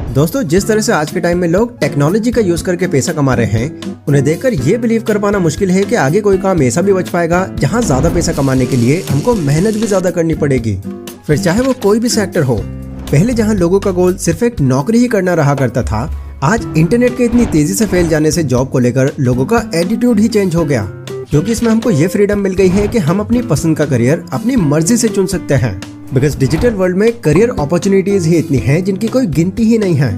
दोस्तों, जिस तरह से आज के टाइम में लोग टेक्नोलॉजी का यूज करके पैसा कमा रहे हैं, उन्हें देखकर ये बिलीव कर पाना मुश्किल है कि आगे कोई काम ऐसा भी बच पाएगा जहां ज्यादा पैसा कमाने के लिए हमको मेहनत भी ज्यादा करनी पड़ेगी। फिर चाहे वो कोई भी सेक्टर हो। पहले जहां लोगों का गोल सिर्फ एक नौकरी ही करना रहा करता था, आज इंटरनेट के इतनी तेजी से फैल जाने से जॉब को लेकर लोगों का एटीट्यूड ही चेंज हो गया, क्योंकि इसमें हमको ये फ्रीडम मिल गई है कि हम अपनी पसंद का करियर अपनी मर्जी से चुन सकते हैं। बिकॉज डिजिटल वर्ल्ड में करियर अपॉर्चुनिटीज ही इतनी हैं जिनकी कोई गिनती ही नहीं है।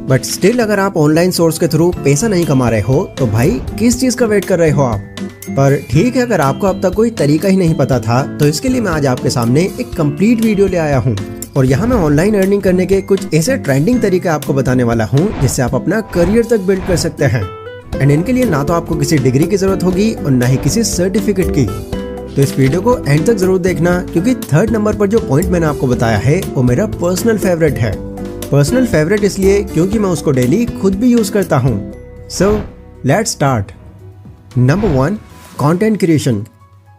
बट स्टिल अगर आप ऑनलाइन सोर्स के थ्रू पैसा नहीं कमा रहे हो तो भाई किस चीज का वेट कर रहे हो आप। पर ठीक है, अगर आपको अब तक कोई तरीका ही नहीं पता था तो इसके लिए मैं आज आपके सामने एक कंप्लीट वीडियो ले आया हूँ और यहाँ मैं ऑनलाइन अर्निंग करने के कुछ ऐसे ट्रेंडिंग तरीके आपको बताने वाला हूँ जिससे आप अपना करियर तक बिल्ड कर सकते हैं। एंड इनके लिए ना तो आपको किसी डिग्री की जरूरत होगी और ना ही किसी सर्टिफिकेट की। तो इस वीडियो को एंड तक जरूर देखना, क्योंकि थर्ड नंबर पर जो पॉइंट मैंने आपको बताया है वो मेरा पर्सनल फेवरेट है। पर्सनल फेवरेट इसलिए क्योंकि मैं उसको डेली खुद भी यूज करता हूँ। So let's start. Number 1, content creation.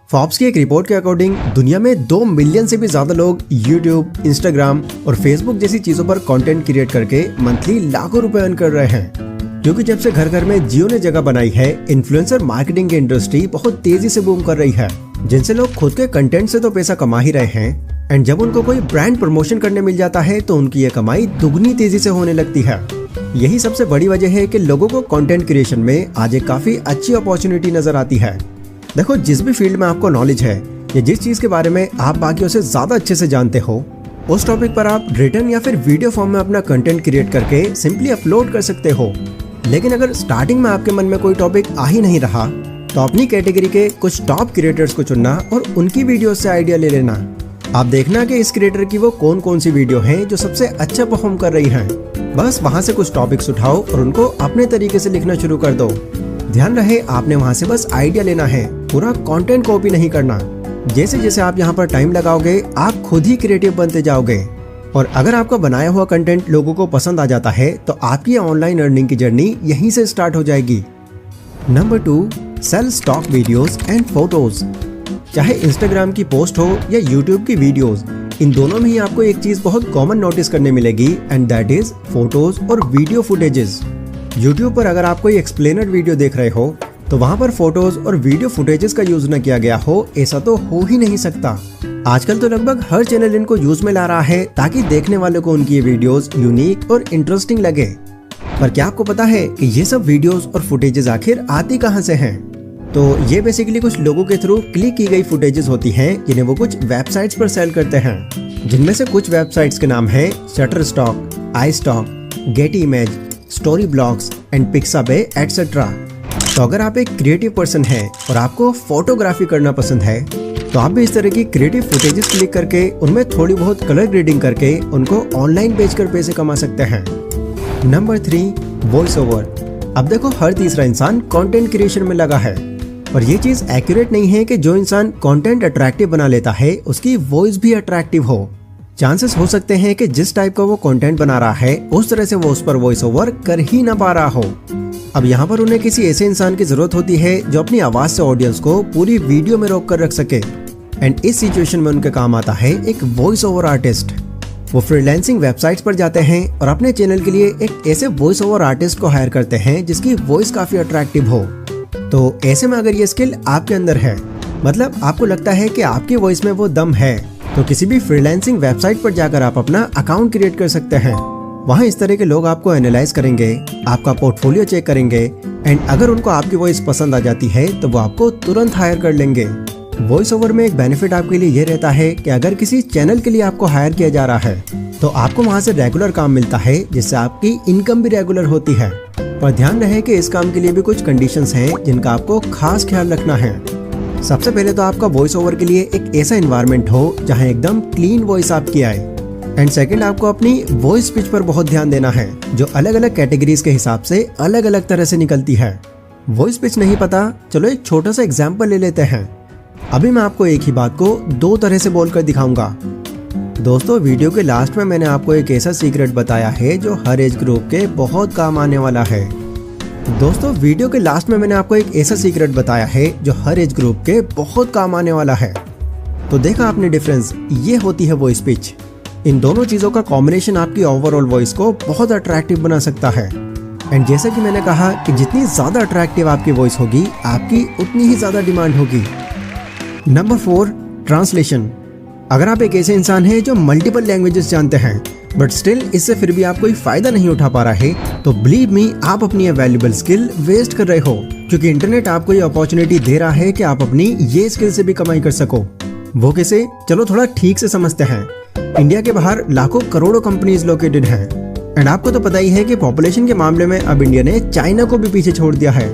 Forbes की एक रिपोर्ट के अकॉर्डिंग दुनिया में 2 मिलियन से भी ज्यादा लोग यूट्यूब, इंस्टाग्राम और फेसबुक जैसी चीजों पर कंटेंट क्रिएट करके मंथली लाखों रुपए अर्न कर रहे हैं। क्योंकि जब से घर घर में जियो ने जगह बनाई है, इन्फ्लुएंसर मार्केटिंग की इंडस्ट्री बहुत तेजी से बूम कर रही है, जिनसे लोग खुद के कंटेंट से तो पैसा कमा ही रहे हैं। एंड जब उनको कोई ब्रांड प्रमोशन करने मिल जाता है तो उनकी ये कमाई दुगनी तेजी से होने लगती है। यही सबसे बड़ी वजह है कि लोगों को कंटेंट क्रिएशन में आज एक काफी अच्छी अपॉर्चुनिटी नजर आती है। देखो, जिस भी फील्ड में आपको नॉलेज है या जिस चीज के बारे में आप बाकियों से ज्यादा अच्छे से जानते हो, उस टॉपिक पर आप रिटन या फिर वीडियो फॉर्म में अपना कंटेंट क्रिएट करके सिंपली अपलोड कर सकते हो। लेकिन अगर स्टार्टिंग में आपके मन में कोई टॉपिक आ ही नहीं रहा तो अपनी कैटेगरी के कुछ टॉप क्रिएटर्स को चुनना और उनकी वीडियो से आइडिया ले लेना। आप देखना कि इस क्रिएटर की वो कौन कौन सी वीडियो है जो सबसे अच्छा परफॉर्म कर रही हैं। बस वहां से कुछ टॉपिक्स उठाओ और उनको अपने तरीके से लिखना शुरू कर दो। ध्यान रहे, आपने वहां से बस आइडिया लेना है, पूरा कंटेंट कॉपी नहीं करना। जैसे जैसे आप यहाँ पर टाइम लगाओगे आप खुद ही क्रिएटिव बनते जाओगे। और अगर आपका बनाया हुआ कंटेंट लोगों को पसंद आ जाता है तो आपकी ऑनलाइन अर्निंग की जर्नी यहीं से स्टार्ट हो जाएगी। Number 2, sell stock videos and photos. चाहे इंस्टाग्राम की पोस्ट हो या यूट्यूब की वीडियोस, इन दोनों में ही आपको एक चीज बहुत कॉमन नोटिस करने मिलेगी, एंड दैट इज फोटोज और वीडियो फुटेजेस। यूट्यूब पर अगर आप कोई एक्सप्लेनर वीडियो देख रहे हो तो वहां पर फोटोज और वीडियो फुटेजेस का यूज न किया गया हो, ऐसा तो हो ही नहीं सकता। आजकल तो लगभग हर चैनल इनको यूज में ला रहा है ताकि देखने वालों को उनकी ये वीडियोस यूनिक और इंटरेस्टिंग लगे। पर क्या आपको पता है कि ये सब वीडियोस और फुटेजेस आखिर आती कहां से हैं? तो ये बेसिकली कुछ लोगों के थ्रू क्लिक की गई फुटेजेस होती हैं जिन्हें वो कुछ वेबसाइट्स पर सेल करते हैं, जिनमें से कुछ वेबसाइट्स के नाम है Shutterstock, iStock, Getty Images, Storyblocks and Pixabay etcetera. तो अगर आप एक क्रिएटिव पर्सन हैं और आपको फोटोग्राफी करना पसंद है तो आप भी इस तरह की क्रिएटिव फुटेजेस क्लिक करके उनमें थोड़ी बहुत कलर ग्रेडिंग करके उनको ऑनलाइन बेचकर पैसे कमा सकते हैं। Number 3, voice over. अब देखो, हर तीसरा इंसान कंटेंट क्रिएशन में लगा है, पर ये चीज एक्यूरेट नहीं है कि जो इंसान कंटेंट अट्रैक्टिव बना लेता है उसकी वॉइस भी अट्रैक्टिव हो। चांसेस हो सकते हैं कि जिस टाइप का वो कंटेंट बना रहा है उस तरह से वो उस पर वॉइस ओवर कर ही ना पा रहा हो। अब यहाँ पर उन्हें किसी ऐसे इंसान की जरूरत होती है जो अपनी आवाज से ऑडियंस को पूरी वीडियो में रोक कर रख सके। एंड इस सिचुएशन में उनके काम आता है एक वॉइस ओवर आर्टिस्ट। वो फ्रीलांसिंग वेबसाइट्स पर जाते हैं और अपने चैनल के लिए एक ऐसे वॉइस ओवर आर्टिस्ट को हायर करते हैं जिसकी वॉइस काफी अट्रैक्टिव हो। तो ऐसे में अगर ये स्किल आपके अंदर है, मतलब आपको लगता है कि आपकी वॉइस में वो दम है, तो किसी भी फ्रीलांसिंग वेबसाइट पर जाकर आप अपना अकाउंट क्रिएट कर सकते हैं। वहाँ इस तरह के लोग आपको एनालाइज करेंगे, आपका पोर्टफोलियो चेक करेंगे, एंड अगर उनको आपकी वॉइस पसंद आ जाती है तो वो आपको तुरंत हायर कर लेंगे। वॉइस ओवर में एक बेनिफिट आपके लिए ये रहता है कि अगर किसी चैनल के लिए आपको हायर किया जा रहा है तो आपको वहाँ से रेगुलर काम मिलता है, जिससे आपकी इनकम भी रेगुलर होती है। पर ध्यान रहे कि इस काम के लिए भी कुछ कंडीशंस हैं जिनका आपको खास ख्याल रखना है। सबसे पहले तो आपका वॉइस ओवर के लिए एक ऐसा एनवायरनमेंट हो जहाँ एकदम क्लीन वॉइस आपकी आए। एंड सेकंड, आपको अपनी वॉइस पिच पर बहुत ध्यान देना है, जो अलग अलग कैटेगरीज के हिसाब से अलग अलग तरह से निकलती है। वॉइस पिच नहीं पता? चलो एक छोटा सा एग्जाम्पल ले लेते हैं। अभी मैं आपको एक ही बात को 2 तरह से बोलकर दिखाऊंगा। दोस्तों, वीडियो के लास्ट में मैंने आपको एक ऐसा सीक्रेट बताया है जो हर एज ग्रुप के बहुत काम आने वाला है। दोस्तों, वीडियो के लास्ट में मैंने आपको एक ऐसा सीक्रेट बताया है जो हर एज ग्रुप के बहुत काम आने वाला है। तो देखा आपने डिफरेंस, ये होती है वॉइस पिच। इन दोनों चीज़ों का कॉम्बिनेशन आपकी ओवरऑल वॉइस को बहुत अट्रैक्टिव बना सकता है। एंड जैसा कि मैंने कहा कि जितनी ज़्यादा अट्रैक्टिव आपकी वॉइस होगी, आपकी उतनी ही ज़्यादा डिमांड होगी। Number 4, translation. अगर आप एक ऐसे इंसान हैं जो मल्टीपल लैंग्वेजेस जानते हैं बट स्टिल इससे फिर भी आप कोई फायदा नहीं उठा पा रहा है, तो बिलीव मी, आप अपनी वैल्यूएबल स्किल वेस्ट कर रहे हो, क्योंकि इंटरनेट आपको ये अपॉर्चुनिटी दे रहा है कि आप अपनी ये स्किल से भी कमाई कर सको। वो कैसे, चलो थोड़ा ठीक से समझते हैं। इंडिया के बाहर लाखों करोड़ों कंपनीज लोकेटेड हैं एंड आपको तो पता ही है कि पॉपुलेशन के मामले में अब इंडिया ने चाइना को भी पीछे छोड़ दिया है।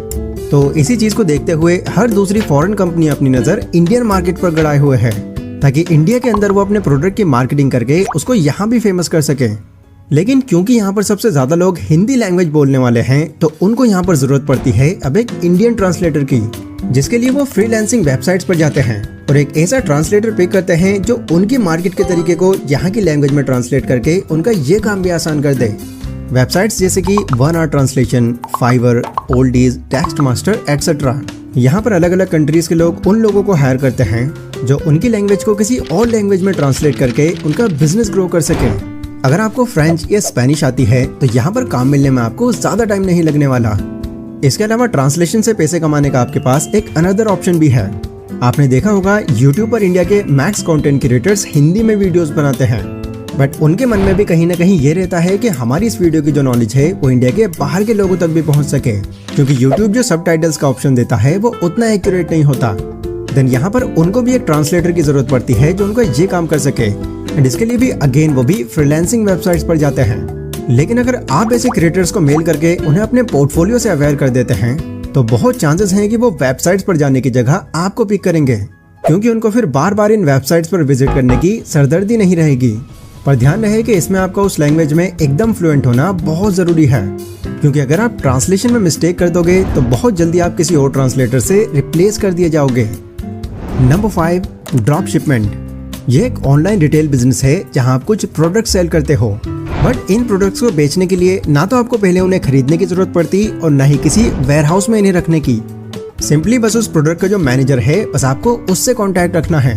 तो इसी चीज को देखते हुए हर दूसरी फॉरेन कंपनी अपनी नजर इंडियन मार्केट पर गड़ाए हुए है, ताकि इंडिया के अंदर वो अपने प्रोडक्ट की मार्केटिंग करके उसको यहाँ भी फेमस कर सके। लेकिन क्योंकि यहाँ पर सबसे ज्यादा लोग हिंदी लैंग्वेज बोलने वाले हैं, तो उनको यहाँ पर जरूरत पड़ती है अब एक इंडियन ट्रांसलेटर की, जिसके लिए वो फ्रीलांसिंग वेबसाइट्स पर जाते हैं और एक ऐसा ट्रांसलेटर पिक करते हैं जो उनकी मार्केट के तरीके को यहाँ की लैंग्वेज में ट्रांसलेट करके उनका ये काम भी आसान कर दे। वेबसाइट्स जैसे कि 1hour ट्रांसलेशन, फाइवर, ओल्डीज, टेक्स्ट मास्टर एटसेट्रा। यहाँ पर अलग अलग कंट्रीज के लोग उन लोगों को हायर करते हैं जो उनकी लैंग्वेज को किसी और लैंग्वेज में ट्रांसलेट करके उनका बिजनेस ग्रो कर सके। अगर आपको फ्रेंच या स्पेनिश आती है तो यहाँ पर काम मिलने में आपको ज्यादा टाइम नहीं लगने वाला। इसके अलावा ट्रांसलेशन से पैसे कमाने का आपके पास एक अनदर ऑप्शन भी है। आपने देखा होगा YouTube पर इंडिया के मैक्स कंटेंट क्रिएटर्स हिंदी में वीडियोस बनाते हैं, बट उनके मन में भी कहीं ना कहीं ये रहता है कि हमारी इस वीडियो की जो नॉलेज है वो इंडिया के बाहर के लोगों तक भी पहुंच सके, क्योंकि YouTube जो सबटाइटल्स का ऑप्शन देता है वो उतना एक्यूरेट नहीं होता। देन यहाँ पर उनको भी एक ट्रांसलेटर की जरूरत पड़ती है जो उनको ये काम कर सके, एंड इसके लिए भी अगेन वो भी फ्रीलांसिंग वेबसाइट्स पर जाते हैं। लेकिन अगर आप ऐसे क्रिएटर्स को मेल करके उन्हें अपने पोर्टफोलियो से अवेयर कर देते हैं, तो बहुत चांसेस हैं कि वो वेबसाइट्स पर जाने की जगह आपको पिक करेंगे, क्योंकि उनको फिर बार बार इन वेबसाइट्स पर विजिट करने की सरदर्दी नहीं रहेगी। पर ध्यान रहे कि इसमें आपका उस लैंग्वेज में एकदम फ्लुएंट होना बहुत जरूरी है, क्योंकि अगर आप ट्रांसलेशन में मिस्टेक कर दोगे तो बहुत जल्दी आप किसी और ट्रांसलेटर से रिप्लेस कर दिए जाओगे। Number 5, drop shipment. ये एक ऑनलाइन रिटेल बिजनेस है जहां आप कुछ प्रोडक्ट सेल करते हो, बट इन प्रोडक्ट्स को बेचने के लिए ना तो आपको पहले उन्हें खरीदने की जरूरत पड़ती और ना ही किसी वेयरहाउस में इन्हें रखने की। सिंपली बस उस प्रोडक्ट का जो मैनेजर है, बस आपको उससे कॉन्टैक्ट रखना है।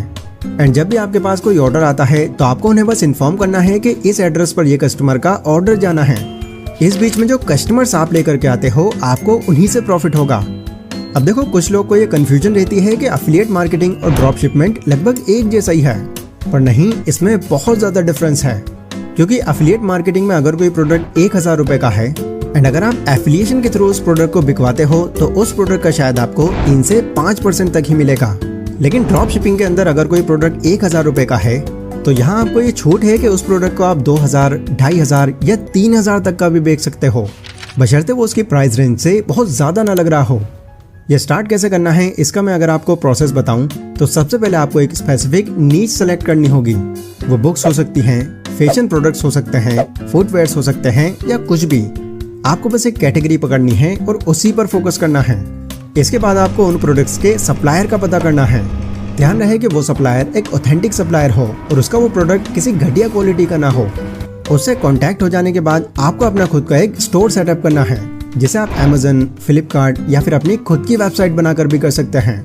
एंड जब भी आपके पास कोई ऑर्डर आता है तो आपको उन्हें बस इन्फॉर्म करना है कि इस एड्रेस पर ये कस्टमर का ऑर्डर जाना है। इस बीच में जो कस्टमर्स आप लेकर के आते हो, आपको उन्हीं से प्रॉफिट होगा। अब देखो, कुछ लोग को ये कंफ्यूजन रहती है कि एफिलिएट मार्केटिंग और ड्रॉप शिपमेंट लगभग एक जैसा ही है, पर नहीं, इसमें बहुत ज्यादा डिफरेंस है। क्योंकि एफिलिएट मार्केटिंग में अगर कोई प्रोडक्ट 1000 रुपए का है एंड अगर आप एफिलिएशन के थ्रू उस प्रोडक्ट को बिकवाते हो तो उस प्रोडक्ट का शायद आपको 3 से 5% तक ही मिलेगा। लेकिन ड्रॉप शिपिंग के अंदर अगर कोई प्रोडक्ट 1000 रुपए का है तो यहाँ आपको ये छूट है कि उस प्रोडक्ट को आप 2000, 2500 या 3000 तक का भी बेच सकते हो, बशर्ते वो उसकी प्राइस रेंज से बहुत ज्यादा ना लग रहा हो। ये स्टार्ट कैसे करना है इसका मैं अगर आपको प्रोसेस बताऊं तो सबसे पहले आपको एक स्पेसिफिक नीच सेलेक्ट करनी होगी। वो बुक्स हो सकती हैं, फैशन प्रोडक्ट्स हो सकते हैं, फुटवेयर्स हो सकते हैं या कुछ भी। आपको बस एक कैटेगरी पकड़नी है और उसी पर फोकस करना है। इसके बाद आपको उन प्रोडक्ट्स के सप्लायर का पता करना है। ध्यान रहे कि वो सप्लायर एक ऑथेंटिक सप्लायर हो और उसका वो प्रोडक्ट किसी घटिया क्वालिटी का ना हो। उससे कांटेक्ट हो जाने के बाद आपको अपना खुद का एक स्टोर सेटअप करना है, जिसे आप Amazon, फ्लिपकार्ट या फिर अपनी खुद की वेबसाइट बनाकर भी कर सकते हैं।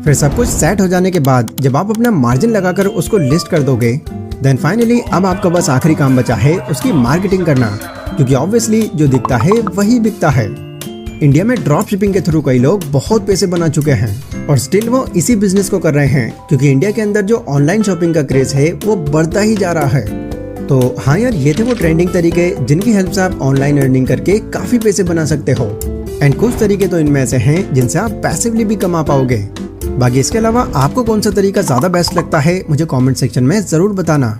फिर सब कुछ सेट हो जाने के बाद जब आप अपना मार्जिन लगाकर उसको लिस्ट कर दोगे, देन फाइनली अब आपका बस आखिरी काम बचा है उसकी मार्केटिंग करना, क्योंकि ऑब्वियसली जो दिखता है वही बिकता है। इंडिया में ड्रॉप शिपिंग के थ्रू कई लोग बहुत पैसे बना चुके हैं और स्टिल वो इसी बिजनेस को कर रहे हैं, क्योंकि इंडिया के अंदर जो ऑनलाइन शॉपिंग का क्रेज है वो बढ़ता ही जा रहा है। तो हाँ यार, ये थे वो ट्रेंडिंग तरीके जिनकी हेल्प से आप ऑनलाइन अर्निंग करके काफी पैसे बना सकते हो। एंड कुछ तरीके तो इनमें ऐसे हैं जिनसे आप पैसिवली भी कमा पाओगे। बाकी इसके अलावा आपको कौन सा तरीका ज्यादा बेस्ट लगता है मुझे कमेंट सेक्शन में जरूर बताना।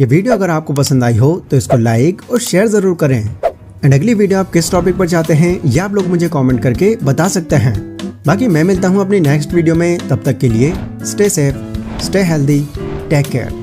ये वीडियो अगर आपको पसंद आई हो तो इसको लाइक और शेयर जरूर करें। एंड अगली वीडियो आप किस टॉपिक पर चाहते हैं ये आप लोग मुझे कमेंट करके बता सकते हैं। बाकी मैं मिलता हूँ अपनी नेक्स्ट वीडियो में, तब तक के लिए stay safe, stay healthy, take care.